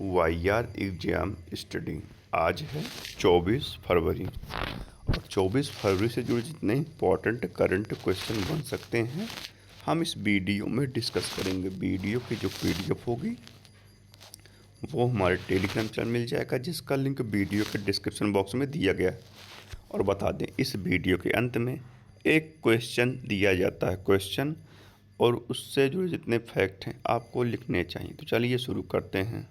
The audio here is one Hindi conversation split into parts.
वाईआर एग्जाम स्टडी। आज है 24 फरवरी और 24 फरवरी से जुड़े जितने इम्पोर्टेंट करंट क्वेश्चन बन सकते हैं हम इस वीडियो में डिस्कस करेंगे। वीडियो की जो पीडीएफ होगी वो हमारे टेलीग्राम चैनल मिल जाएगा, जिसका लिंक वीडियो के डिस्क्रिप्शन बॉक्स में दिया गया है। और बता दें, इस वीडियो के अंत में एक क्वेश्चन दिया जाता है क्वेश्चन, और उससे जुड़े जितने फैक्ट हैं आपको लिखने चाहिए। तो चलिए शुरू करते हैं।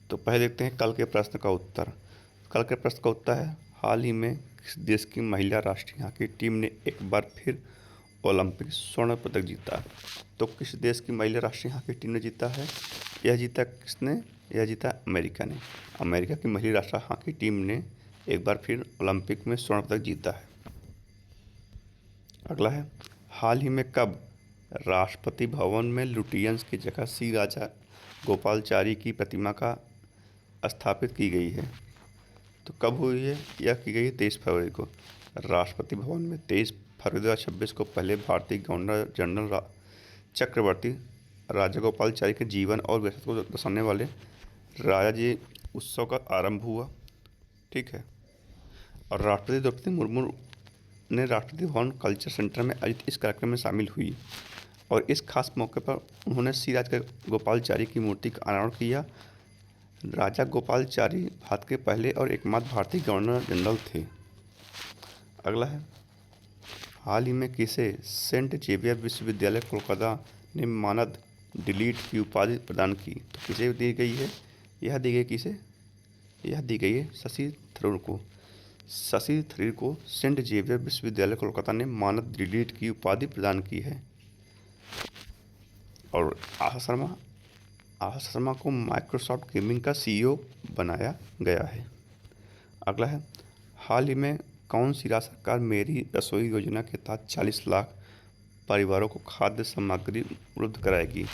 तो पहले देखते हैं कल के प्रश्न का उत्तर। कल के प्रश्न का उत्तर है, हाल ही में किस देश की महिला राष्ट्रीय हॉकी टीम ने एक बार फिर ओलंपिक स्वर्ण पदक जीता? तो किस देश की महिला राष्ट्रीय हॉकी टीम ने जीता है? यह जीता किसने? यह जीता अमेरिका ने। अमेरिका की महिला राष्ट्रीय हॉकी टीम ने एक बार फिर ओलंपिक में स्वर्ण पदक जीता है। अगला है, हाल ही में कब राष्ट्रपति भवन में लुटियंस की जगह श्री राजा गोपालचारी की प्रतिमा का स्थापित की गई है? तो कब हुई है? यह की गई है 23 फरवरी को राष्ट्रपति भवन में। 23 फरवरी 2026 को पहले भारतीय गवर्नर जनरल चक्रवर्ती राजगोपालचारी के जीवन और विरासत को दर्शाने वाले राजा जी उत्सव का आरंभ हुआ। ठीक है। और राष्ट्रपति द्रौपदी मुर्मू ने राष्ट्रपति भवन कल्चर सेंटर में आयोजित इस कार्यक्रम में शामिल हुई और इस खास मौके पर उन्होंने श्री राजा गोपालचारी की मूर्ति का अनावरण किया। राजा गोपालचारी भारत के पहले और एकमात्र भारतीय गवर्नर जनरल थे। अगला है, हाल ही में किसे सेंट जेवियर विश्वविद्यालय कोलकाता ने मानद डिलीट की उपाधि प्रदान की? तो किसे दी गई है? यह दी गई किसे? यह दी गई है शशि थरूर को। शशि थरूर को सेंट जेवियर विश्वविद्यालय कोलकाता ने मानद डिलीट की उपाधि प्रदान की है। और आशा शर्मा को माइक्रोसॉफ्ट गेमिंग का सीईओ बनाया गया है। अगला है, हाल ही में कौन सी राज्य सरकार मेरी रसोई योजना के तहत 40 लाख परिवारों को खाद्य सामग्री उपलब्ध कराएगी?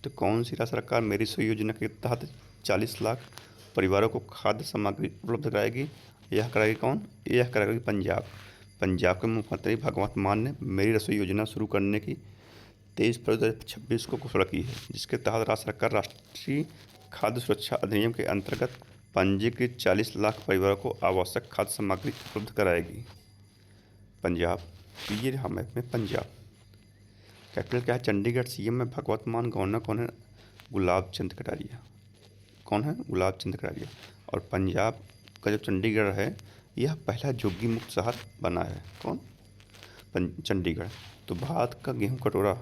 तो कौन सी राज्य सरकार मेरी रसोई योजना के तहत 40 लाख परिवारों को खाद्य सामग्री उपलब्ध कराएगी? यह कराएगी कौन? यह कराएगी पंजाब। पंजाब के मुख्यमंत्री भगवंत मान ने मेरी रसोई योजना शुरू करने की 23 फरवरी 2026 को घोषणा की है, जिसके तहत राज्य सरकार राष्ट्रीय खाद्य सुरक्षा अधिनियम के अंतर्गत पंजीकृत 40 लाख परिवारों को आवश्यक खाद्य सामग्री उपलब्ध कराएगी। पंजाब, ये रहा मैप में पंजाब। कैपिटल क्या है? चंडीगढ़। सीएम में भगवंत मान। गवर्नर कौन है? गुलाब चंद कटारिया। कौन है? गुलाब चंद कटारिया। और पंजाब का जो चंडीगढ़ है, यह पहला जोगी मुक्त शहर बना है। कौन? चंडीगढ़। तो भारत का गेहूं कटोरा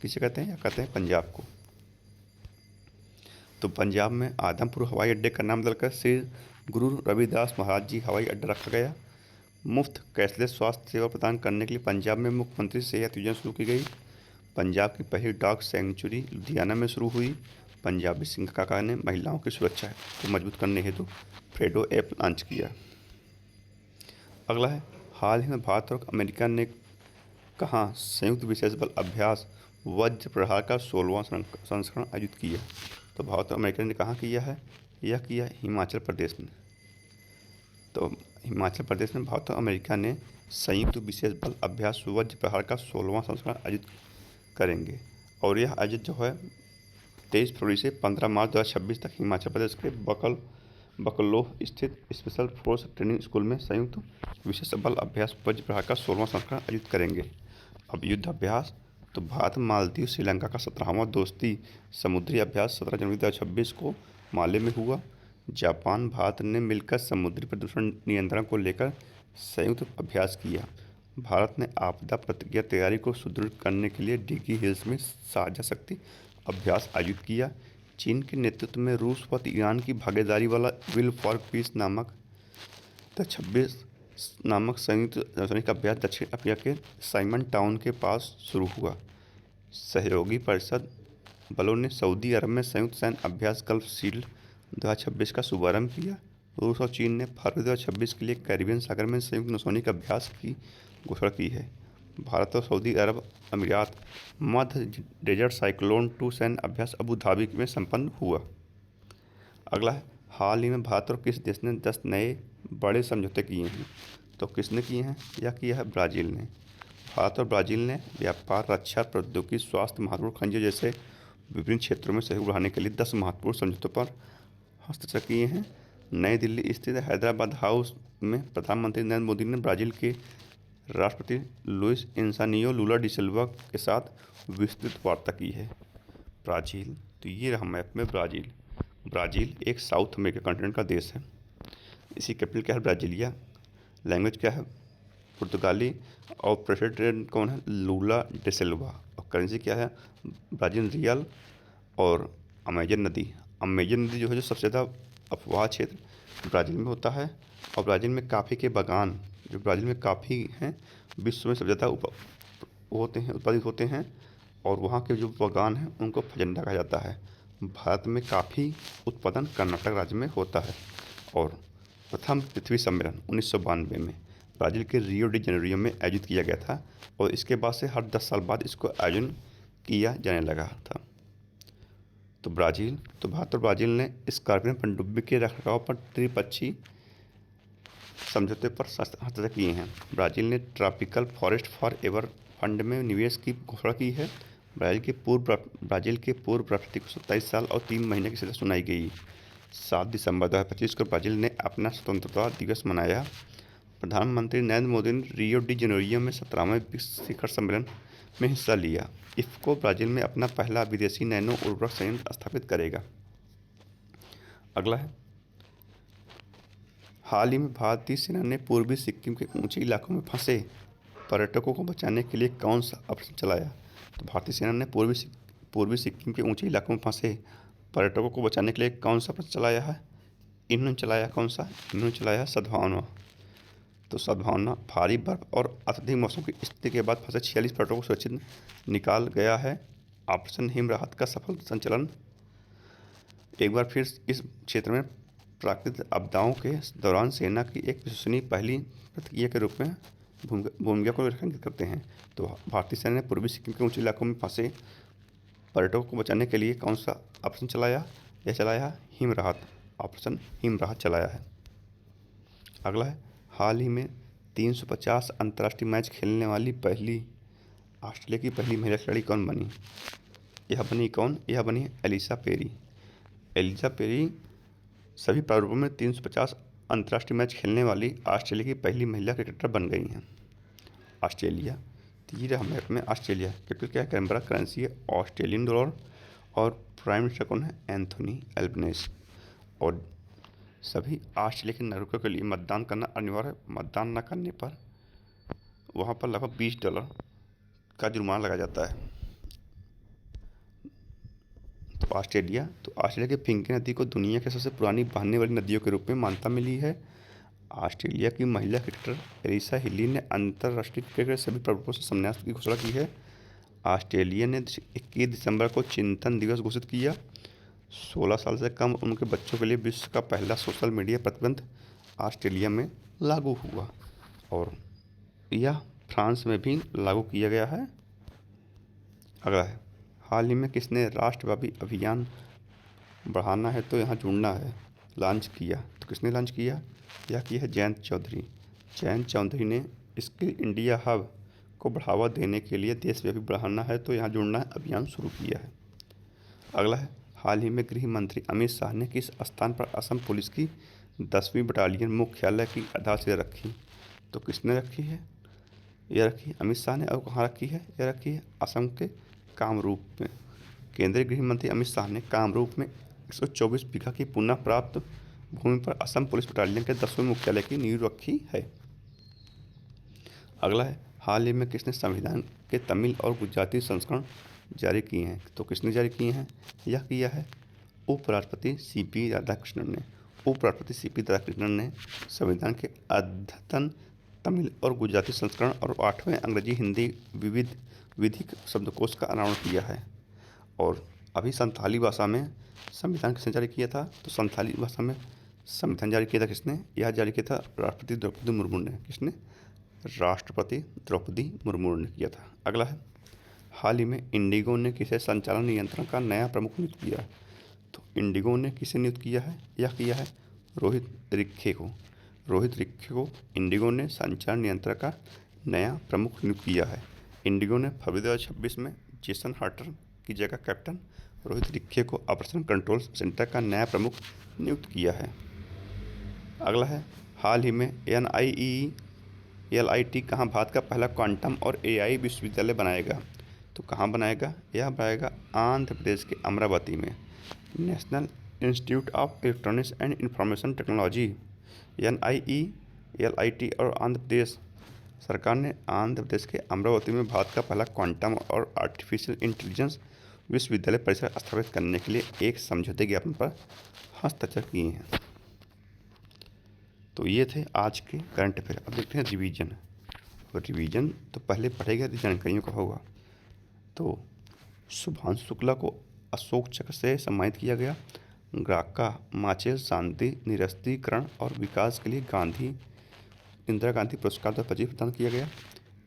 किसे कहते हैं? या कहते हैं पंजाब को। तो पंजाब में आदमपुर हवाई अड्डे का नाम बदलकर श्री गुरु रविदास महाराज जी हवाई अड्डा रखा गया। मुफ्त कैशलेस स्वास्थ्य सेवा प्रदान करने के लिए पंजाब में मुख्यमंत्री सेहत योजना शुरू की गई। पंजाब की पहली डॉग सेंचुरी लुधियाना में शुरू हुई। पंजाबी सिंह काका ने महिलाओं की सुरक्षा को मजबूत करने हेतु फ्रेडो ऐप लॉन्च किया। अगला है, हाल ही में भारत और अमेरिका ने कहाँ संयुक्त विशेष बल अभ्यास वज्र प्रहार का 16वां संस्करण आयोजित किया? तो भारत और अमेरिका ने कहाँ किया है? यह किया हिमाचल प्रदेश में। तो हिमाचल प्रदेश में भारत और अमेरिका ने संयुक्त विशेष बल अभ्यास वज्र प्रहार का 16वां संस्करण आयोजित करेंगे। और यह आयोजित जो है 23 फरवरी से 15 मार्च 2026 तक हिमाचल प्रदेश के बकलोह स्थित स्पेशल फोर्स ट्रेनिंग स्कूल में संयुक्त विशेष बल अभ्यास वज्र प्रहार का 16वां संस्करण आयोजित करेंगे। अब युद्ध अभ्यास, तो भारत मालदीव श्रीलंका का 17वां दोस्ती समुद्री अभ्यास 17 जनवरी 2026 को माले में हुआ। जापान भारत ने मिलकर समुद्री प्रदूषण नियंत्रण को लेकर संयुक्त अभ्यास किया। भारत ने आपदा प्रतिक्रिया तैयारी को सुदृढ़ करने के लिए डिगी हिल्स में साझा शक्ति अभ्यास आयोजित किया। चीन के नेतृत्व में रूस व ईरान की भागीदारी वाला विल फॉर पीस नामक 26 नामक संयुक्त राजनयिक अभ्यास दक्षिण अफ्रीका के साइमन टाउन के पास शुरू हुआ। सहयोगी परिषद बलों ने सऊदी अरब में संयुक्त सैन्य अभ्यास गल्फ शील्ड 2026 का शुभारंभ किया। रूस और चीन ने फरवरी 2026 के लिए कैरिबियन सागर में संयुक्त नौसैनिक अभ्यास की घोषणा की है। भारत और सऊदी अरब अमीरात मध्य डेजर्ट साइक्लोन 2 सैन्य अभ्यास अबू धाबी में संपन्न हुआ। अगला है, हाल ही में भारत और किस देश ने 10 नए बड़े समझौते किए हैं? तो किसने किए हैं? यह किया है ब्राज़ील ने। भारत और ब्राज़ील ने व्यापार, रक्षा, प्रौद्योगिकी, स्वास्थ्य, महत्वपूर्ण खनिजों जैसे विभिन्न क्षेत्रों में सहयोग बढ़ाने के लिए 10 महत्वपूर्ण समझौतों पर हस्ताक्षर किए हैं। नई दिल्ली स्थित हैदराबाद हाउस में प्रधानमंत्री नरेंद्र मोदी ने ब्राज़ील के राष्ट्रपति लुइस इनासियो लूला डी सिल्वा के साथ विस्तृत वार्ता की है। ब्राज़ील, तो ये रहा मैप में ब्राज़ील। ब्राज़ील एक साउथ अमेरिका कॉन्टिनेंट का देश है। इसकी कैपिटल क्या है? ब्राज़ीलिया। लैंग्वेज क्या है? पुर्तगाली। और प्रेसिडेंट कौन है? लूला डे सिल्वा। और करेंसी क्या है? Brazil real. और अमेजन नदी, अमेजन नदी जो है, जो सबसे ज़्यादा अफवाह क्षेत्र ब्राज़ील में होता है। और ब्राज़ील में कॉफ़ी के बागान, जो ब्राज़ील में कॉफ़ी हैं, विश्व में सबसे ज़्यादा उत्पादित होते हैं। और वहाँ के जो बागान हैं उनको फजंडा कहा जाता है। भारत में कॉफ़ी उत्पादन कर्नाटक राज्य में होता है। और प्रथम पृथ्वी सम्मेलन 1992 में ब्राज़ील के रियो डी जेनेरियो में आयोजित किया गया था। और इसके बाद से हर 10 साल बाद इसको आयोजन किया जाने लगा था। तो भारत और ब्राज़ील ने स्कॉर्पियन पनडुब्बी के रखरखाव पर त्रिपक्षीय समझौते पर हस्ताक्षर किए हैं। ब्राज़ील ने tropical forest for ever fund में निवेश की घोषणा की है। ब्राज़ील के पूर्व राष्ट्रपति को 27 साल और 3 महीने की सज़ा सुनाई गई। 7 दिसंबर 2025 को ब्राज़ील ने अपना स्वतंत्रता दिवस मनाया। प्रधानमंत्री नरेंद्र मोदी ने रियो डी जेनेरियो में 17वें विश्व शिखर सम्मेलन में हिस्सा लिया। इफ्को ब्राज़ील में अपना पहला विदेशी नैनो उर्वरक संयंत्र स्थापित करेगा। अगला है, हाल ही में भारतीय सेना ने पूर्वी सिक्किम के ऊंचे इलाकों में फंसे पर्यटकों को बचाने के लिए कौन सा ऑपरेशन चलाया? तो भारतीय सेना ने पूर्वी सिक्किम के ऊंचे इलाकों में फंसे पर्यटकों को बचाने के लिए कौन सा ऑपरेशन चलाया है? इन्होंने चलाया कौन सा? इन्होंने चलाया सद्भावना। तो सद्भावना भारी बर्फ और अत्यधिक मौसम की स्थिति के बाद फंसे 46 पर्यटकों को सुरक्षित निकाल गया है। ऑपरेशन हिम राहत का सफल संचालन। एक बार फिर इस क्षेत्र में प्राकृतिक आपदाओं के दौरान सेना की एक विश्वसनीय पहली प्रतिक्रिया के रूप में भूमिका को रेखांकित करते हैं। तो भारतीय सेना ने पूर्वी सिक्किम के ऊंचे इलाकों में फंसे पर्यटकों को बचाने के लिए कौन सा ऑपरेशन चलाया? यह चलाया हिम राहत, ऑपरेशन हिम राहत चलाया है। अगला है, हाल ही में 350 अंतर्राष्ट्रीय मैच खेलने वाली ऑस्ट्रेलिया की पहली महिला खिलाड़ी कौन बनी? यह बनी कौन? यह बनी एलिसा पेरी। एलिसा पेरी सभी प्रारूपों में 350 अंतर्राष्ट्रीय मैच खेलने वाली ऑस्ट्रेलिया की पहली महिला क्रिकेटर बन गई हैं। ऑस्ट्रेलिया, तीसरे मैप में ऑस्ट्रेलिया कैपिटल क्या है? कैनबरा। करेंसी है ऑस्ट्रेलियन डॉलर। और प्राइम मिनिस्टर कौन है? एंथोनी एल्बनेज़। और सभी ऑस्ट्रेलिया के नागरिकों के लिए मतदान करना अनिवार्य है। मतदान न करने पर वहाँ पर लगभग $20 का जुर्माना लगाया जाता है। तो ऑस्ट्रेलिया की फिंके नदी को दुनिया की सबसे पुरानी बहने वाली नदियों के रूप में मान्यता मिली है। ऑस्ट्रेलिया की महिला क्रिकेटर एलिसा हिली ने अंतर्राष्ट्रीय क्रिकेट के सभी प्रारूपों से संन्यास की घोषणा की है। ऑस्ट्रेलिया ने 21 दिसंबर को चिंतन दिवस घोषित किया। 16 साल से कम उम्र के बच्चों के लिए विश्व का पहला सोशल मीडिया प्रतिबंध ऑस्ट्रेलिया में लागू हुआ। और यह फ्रांस में भी लागू किया गया है। अगला है, हाल ही में किसने राष्ट्रव्यापी अभियान बढ़ाना है तो यहाँ जुड़ना है लॉन्च किया? तो किसने लॉन्च किया? यह किया है जयंत चौधरी। जयंत चौधरी ने स्किल इंडिया हब को बढ़ावा देने के लिए देशव्यापी बढ़ाना है तो यहाँ जुड़ना है अभियान शुरू किया है। अगला है, हाल ही में गृह मंत्री अमित शाह ने किस स्थान पर असम पुलिस की 10वीं बटालियन मुख्यालय की आधारशिला रखी? तो किसने रखी है? यह रखी अमित शाह ने। और कहाँ रखी है? यह रखी है असम के कामरूप में। केंद्रीय गृह मंत्री अमित शाह ने कामरूप में 124 बीघा की पुनः प्राप्त भूमि पर असम पुलिस बटालियन के 10वें मुख्यालय की नींव रखी है। अगला है, हाल ही में किसने संविधान के तमिल और गुजराती संस्करण जारी किए हैं? तो किसने जारी किए हैं? यह किया है उपराष्ट्रपति सीपी राधाकृष्णन ने। उपराष्ट्रपति सीपी राधाकृष्णन ने संविधान के अद्यतन तमिल और गुजराती संस्करण और 8वें अंग्रेजी हिंदी विधिक शब्दकोश का अनावरण किया है। और अभी संथाली भाषा में संविधान किसने जारी किया था? तो संथाली भाषा में संविधान जारी किया था किसने? यह जारी किया था राष्ट्रपति द्रौपदी मुर्मू ने। किसने? राष्ट्रपति द्रौपदी मुर्मू ने किया था। अगला है, हाल ही में इंडिगो ने किसे संचालन नियंत्रण का नया प्रमुख नियुक्त किया? तो इंडिगो ने किसे नियुक्त किया है? यह किया है रोहित रिक्खे को। रोहित रिक्खे को इंडिगो ने संचालन नियंत्रण का नया प्रमुख नियुक्त किया है। इंडिगो ने फरवरी 2026 में जेसन हार्टर की जगह कैप्टन रोहित रिक्खे को ऑपरेशन कंट्रोल सेंटर का नया प्रमुख नियुक्त किया है। अगला है, हाल ही में NIELIT कहाँ भारत का पहला क्वांटम और AI विश्वविद्यालय बनाएगा? तो कहाँ बनाएगा? यह बनाएगा आंध्र प्रदेश के अमरावती में। National institute of electronics and information technology NIELIT और आंध्र प्रदेश सरकार ने आंध्र प्रदेश के अमरावती में भारत का पहला क्वांटम और आर्टिफिशियल इंटेलिजेंस विश्वविद्यालय परिसर स्थापित करने के लिए एक समझौते ज्ञापन पर हस्ताक्षर किए हैं। तो ये थे आज के करंट अफेयर। अब देखते हैं रिवीजन। और रिवीजन तो पहले पढ़ेगा तो जानकारियों का होगा। तो शुभांशु शुक्ला को अशोक चक्र से सम्मानित किया गया। ग्राका माचेल शांति निरस्त्रीकरण और विकास के लिए इंदिरा गांधी पुरस्कार 2025 प्रदान किया गया।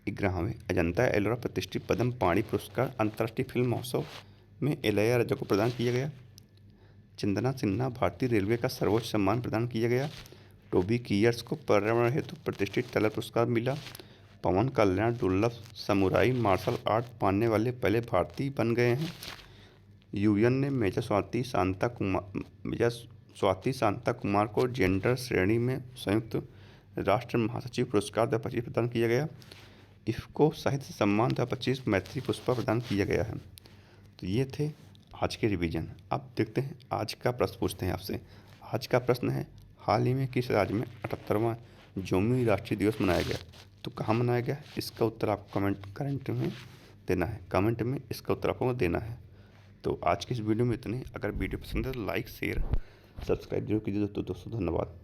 11वें अजंता एलोरा प्रतिष्ठित पद्म पाणि पुरस्कार अंतर्राष्ट्रीय फिल्म महोत्सव में इलैयाराजा को प्रदान किया गया। चंदना सिन्हा भारतीय रेलवे का सर्वोच्च सम्मान प्रदान किया गया। टोबी कीयर्स को पर्यावरण हेतु प्रतिष्ठित टैलर पुरस्कार मिला। पवन कल्याण दुर्लभ समुराई मार्शल आर्ट पाने वाले पहले भारतीय बन गए हैं। UN ने मेजर स्वाति शांता कुमार को जेंडर श्रेणी में संयुक्त राष्ट्र महासचिव पुरस्कार 2025 प्रदान किया गया। इफ्को साहित्य सम्मान 2025 मैत्री पुष्पा प्रदान किया गया है। तो ये थे आज के रिवीजन। अब देखते हैं आज का प्रश्न पूछते हैं आपसे। आज का प्रश्न है, हाल ही में किस राज्य में 78वां जोमी राष्ट्रीय दिवस मनाया गया? तो कहाँ मनाया गया? इसका उत्तर आपको कमेंट में देना है। कमेंट में इसका उत्तर आपको देना है। तो आज की इस वीडियो में इतने। अगर वीडियो पसंद है तो लाइक शेयर सब्सक्राइब जरूर कीजिए। दोस्तों धन्यवाद।